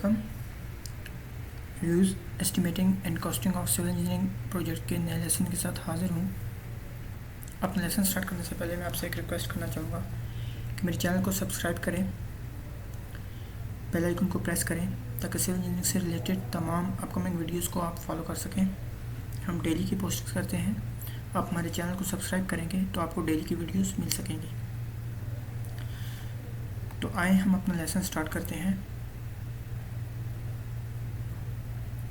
वालेकुम। Views estimating and costing of civil engineering project के नए लेसन के साथ हाजिर हूँ। अपना लेसन स्टार्ट करने से पहले मैं आपसे एक रिक्वेस्ट करना चाहूँगा कि मेरे चैनल को सब्सक्राइब करें, बेल आइकन को प्रेस करें ताकि सिविल इंजीनियरिंग से रिलेटेड तमाम अपकमिंग वीडियोस को आप फॉलो कर सकें। हम डेली की पोस्ट करते हैं। आप हमारे चैनल को सब्सक्राइब करेंगे तो आपको डेली की वीडियोस मिल सकेंगी। तो आए हम अपना लेसन स्टार्ट करते हैं।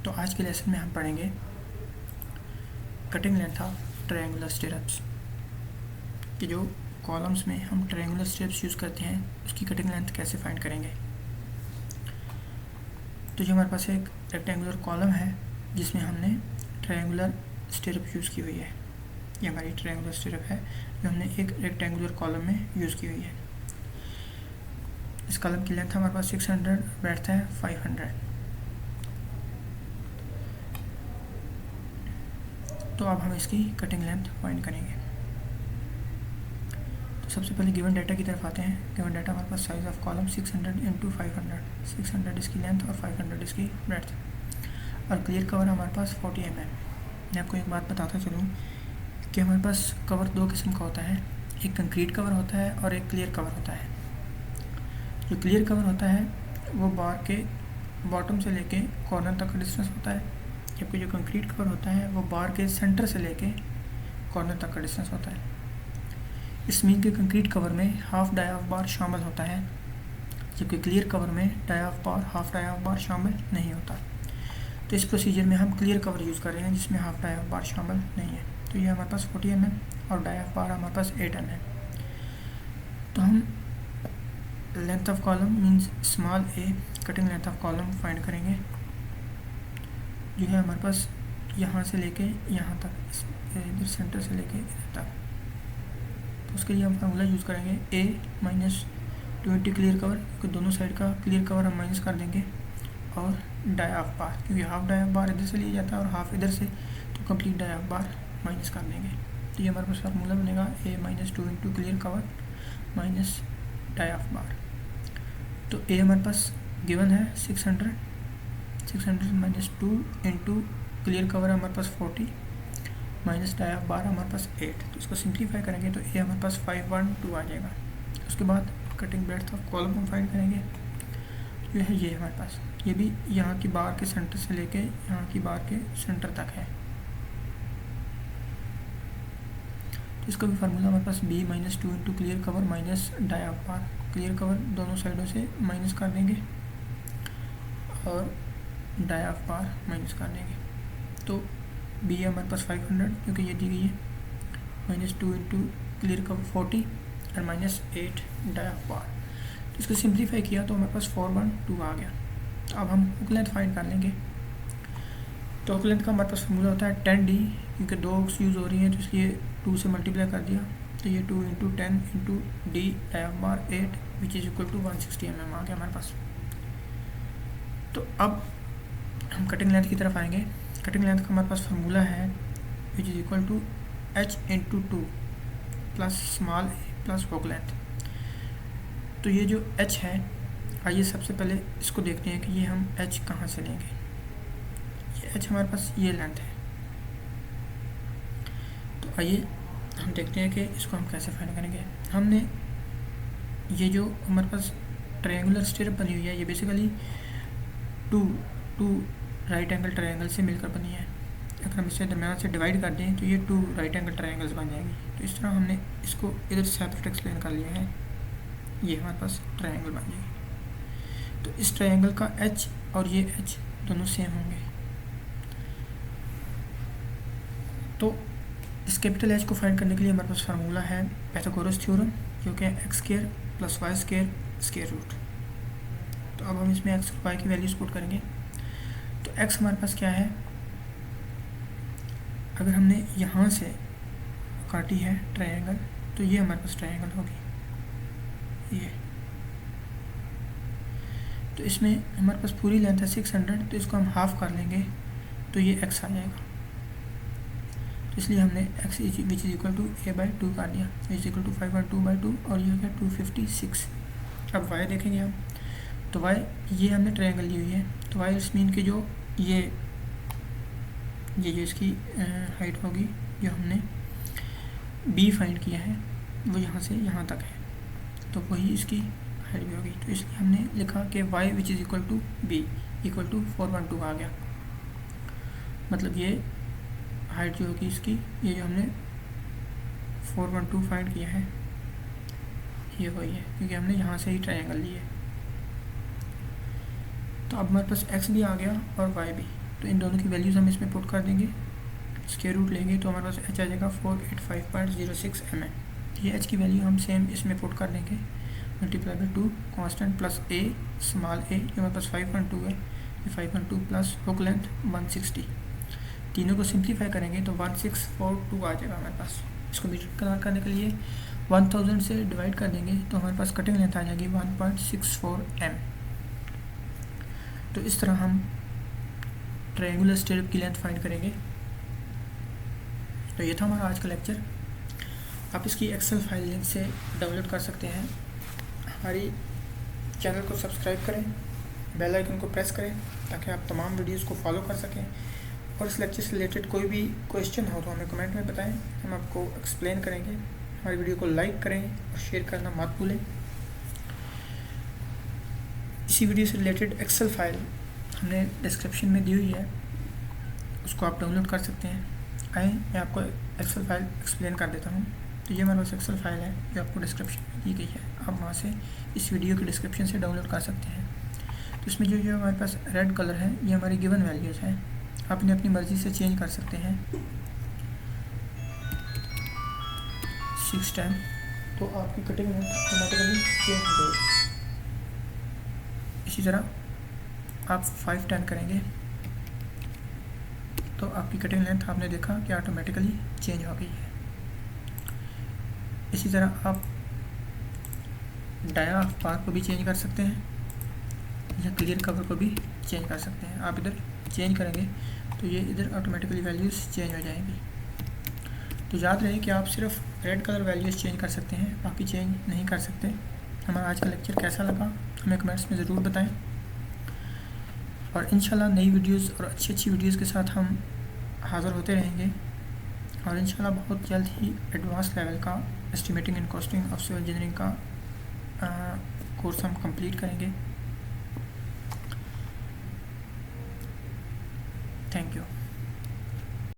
तो आज के लेसन में हम पढ़ेंगे कटिंग लेंथ ऑफ ट्रायंगुलर स्टिरअप्स कि जो कॉलम्स में हम ट्रायंगुलर स्टिरअप्स यूज़ करते हैं उसकी कटिंग लेंथ कैसे फाइंड करेंगे। तो जो हमारे पास एक रेक्टेंगुलर कॉलम है जिसमें हमने ट्रायंगुलर स्टिरअप यूज़ की हुई है। ये हमारी ट्रायंगुलर स्टिरअप है जो हमने एक रेक्टेंगुलर कॉलम में यूज़ की हुई है। इस कॉलम की लेंथ हमारे पास 600, ब्रेड्थ है 500। तो अब हम इसकी कटिंग लेंथ फाइंड करेंगे। तो सबसे पहले गिवन डाटा की तरफ आते हैं। गिवन डाटा हमारे पास साइज ऑफ कॉलम 600 × 500, 600 इसकी लेंथ और 500 इसकी ब्रेड्थ, और क्लियर कवर हमारे पास 40 mm। मैं आपको एक बात बताता चलूँ कि हमारे पास कवर दो किस्म का होता है, एक कंक्रीट कवर होता है और एक क्लियर कवर होता है। जो क्लियर कवर होता है वो बार के बॉटम से लेके कॉर्नर तक का डिस्टेंस होता है, जबकि जो कंक्रीट कवर होता है वो बार के सेंटर से लेके कॉर्नर तक का डिस्टेंस होता है। इस मीन के कंक्रीट कवर में हाफ डाई ऑफ बार शामिल होता है, जबकि क्लियर कवर में dia of bar half dia of bar शामिल नहीं होता। तो इस प्रोसीजर में हम क्लियर कवर यूज़ कर रहे हैं जिसमें हाफ डाई ऑफ बार शामिल नहीं है। तो ये हमारे पास 40 mm और डाई ऑफ बार हमारे पास 8 mm। तो हम length of column means small A cutting length of column find करेंगे जो है हमारे पास यहाँ से लेके यहाँ तक, इधर सेंटर से लेके इधर तक। तो उसके लिए हम फार्मूला यूज़ करेंगे a - 20 क्लियर कवर, क्योंकि दोनों साइड का क्लियर कवर हम माइनस कर देंगे, और डाई ऑफ बार, क्योंकि हाफ डाई ऑफ बार इधर से लिया जाता है और हाफ इधर से, तो complete dia of bar minus कर देंगे। तो ये हमारे पास फार्मूला बनेगा a - 2 × clear cover minus dia of bar. तो a हमारे पास गिवन है 600 - 2 × क्लियर कवर हमारे पास 40 माइनस डाई ऑफ बार हमारे पास 8। तो इसको सिंप्लीफाई करेंगे तो ए हमारे पास 512 आ जाएगा। उसके बाद कटिंग ब्रेड्थ ऑफ कॉलम हम फाइंड करेंगे जो है ये हमारे पास, ये भी यहाँ की बार के सेंटर से लेके यहाँ की बार के सेंटर तक है। तो इसका भी फार्मूला हमारे पास b - 2 × clear cover minus dia of bar, clear cover दोनों साइडों से माइनस कर देंगे और डाई ऑफ बार माइनस कर देंगे। तो बी है हमारे पास 500 क्योंकि ये दी गई है, -2 × क्लियर कवर 40 और -8 डाई ऑफ बार। तो इसको सिंप्लीफाई किया तो हमारे पास 412 आ गया। अब हम हुक लेंथ फाइंड कर लेंगे। तो हुक लेंथ का हमारे पास फार्मूला होता है 10d, क्योंकि दो हुक्स यूज़ हो रही हैं तो इसलिए 2 से मल्टीप्लाई कर दिया। तो ये 2 × 10 × d dia of bar 8 which is equal to 160 mm आ गया हमारे पास। तो अब हम कटिंग लेंथ की तरफ आएंगे। कटिंग लेंथ का हमारे पास फार्मूला है which is equal to h × 2 plus small A plus hook length. तो ये जो h है, आइए सबसे पहले इसको देखते हैं कि ये हम h कहाँ से लेंगे। ये h हमारे पास ये लेंथ है। तो आइए हम देखते हैं कि इसको हम कैसे फाइंड करेंगे। हमने ये जो हमारे पास ट्रायंगुलर स्टिरअप बनी हुई है ये basically two right angle triangle से मिलकर बनी है। अगर हम इसे दरम्यान से डिवाइड कर दें तो ये 2 राइट एंगल ट्रायंगल्स बन जाएंगी। तो इस तरह हमने इसको इधर सेपरेट एक्सप्लेन कर लिया है, ये हमारे पास ट्रायंगल बन जाएगी। तो इस ट्रायंगल का h और ये h दोनों सेम होंगे। तो इस कैपिटल h को फाइंड करने के लिए हमारे पास फार्मूला है पाइथागोरस थ्योरम, जो कि x² + y² स्क्वायर रूट। तो अब हम इसमें x और y की वैल्यूज पुट करेंगे। तो x हमारे पास क्या है, अगर हमने यहाँ से काटी है ट्रायंगल तो ये हमारे पास ट्रायंगल होगी ये। तो इसमें हमारे पास पूरी लेंथ है 600, तो इसको हम हाफ कर लेंगे तो ये x आ जाएगा। तो इसलिए हमने x which is equal to a/2 कर दिया, इज इक्वल टू 5/2/2 और ये हो गया 256। अब y देखेंगे हम, तो वाई ये हमने ट्रायंगल ली हुई है, तो वाई इट्स मीन कि जो ये जो इसकी हाइट होगी जो हमने बी फाइंड किया है वो यहाँ से यहाँ तक है, तो वही इसकी हाइट भी होगी। तो इसलिए हमने लिखा कि y which is equal to B equal to 412 आ गया। मतलब ये हाइट जो होगी इसकी, ये जो हमने 412 फाइंड किया है ये वही है, क्योंकि हमने यहाँ से ही ट्रायंगल लिए। तो अब हमारे पास x भी आ गया और y भी, तो इन दोनों की वैल्यूज़ हम इसमें पुट कर देंगे, स्क्वायर रूट लेंगे तो हमारे पास h आ जाएगा 485.06 mm। ये h की वैल्यू हम सेम इसमें पुट कर देंगे, multiply by 2 constant plus a small a जो हमारे पास 5.2 है, ये 5.2 प्लस हुक लेंथ 160, तीनों को सिंप्लीफाई करेंगे तो 1642 आ जाएगा हमारे पास। इसको मीटर कन्वर्ट करने के लिए 1000 से डिवाइड कर देंगे तो हमारे पास कटिंग लेंथ आ जाएगी 1.64 m। तो इस तरह हम ट्रायंगुलर स्ट्रिप की लेंथ फाइंड करेंगे। तो ये था हमारा आज का लेक्चर। आप इसकी एक्सेल फाइल लिंक से डाउनलोड कर सकते हैं। हमारी चैनल को सब्सक्राइब करें, बेल आइकन को प्रेस करें ताकि आप तमाम वीडियोस को फॉलो कर सकें। और इस लेक्चर से रिलेटेड कोई भी क्वेश्चन हो तो हमें कमेंट में बताएं, हम आपको एक्सप्लेन करेंगे। हमारी वीडियो को लाइक करें और शेयर करना मत भूलें। इसी वीडियो से रिलेटेड एक्सेल फाइल हमने डिस्क्रिप्शन में दी हुई है, उसको आप डाउनलोड कर सकते हैं। आए मैं आपको एक्सेल फाइल एक्सप्लेन कर देता हूँ। तो ये हमारे पास एक्सेल फाइल है जो आपको डिस्क्रिप्शन में दी गई है, आप वहाँ से इस वीडियो के डिस्क्रिप्शन से डाउनलोड कर सकते हैं। तो इसमें जो हमारे पास रेड कलर है ये हमारी गिवन वैल्यूज़ हैं, आप इन्हें अपनी मर्ज़ी से चेंज कर सकते हैं 6 टाइम, तो आपकी कटिंग ऑटोमेटिकली चेंज हो जाएगी। इसी तरह आप 5 टाइम करेंगे तो आपकी कटिंग लेंथ आपने देखा कि ऑटोमेटिकली चेंज हो गई है। इसी तरह आप डाया बार को भी चेंज कर सकते हैं या क्लियर कवर को भी चेंज कर सकते हैं। आप इधर चेंज करेंगे तो ये इधर ऑटोमेटिकली वैल्यूज़ चेंज हो जाएंगी। तो याद रहे कि आप सिर्फ रेड कलर वैल्यूज़ चेंज कर सकते हैं, बाकी चेंज नहीं कर सकते। हमारा आज का लेक्चर कैसा लगा हमें कमेंट्स में ज़रूर बताएं, और इंशाल्लाह नई वीडियोस और अच्छी वीडियोस के साथ हम हाज़िर होते रहेंगे। और इंशाल्लाह बहुत जल्द ही एडवांस लेवल का estimating and costing of civil engineering का कोर्स हम कंप्लीट करेंगे। Thank you.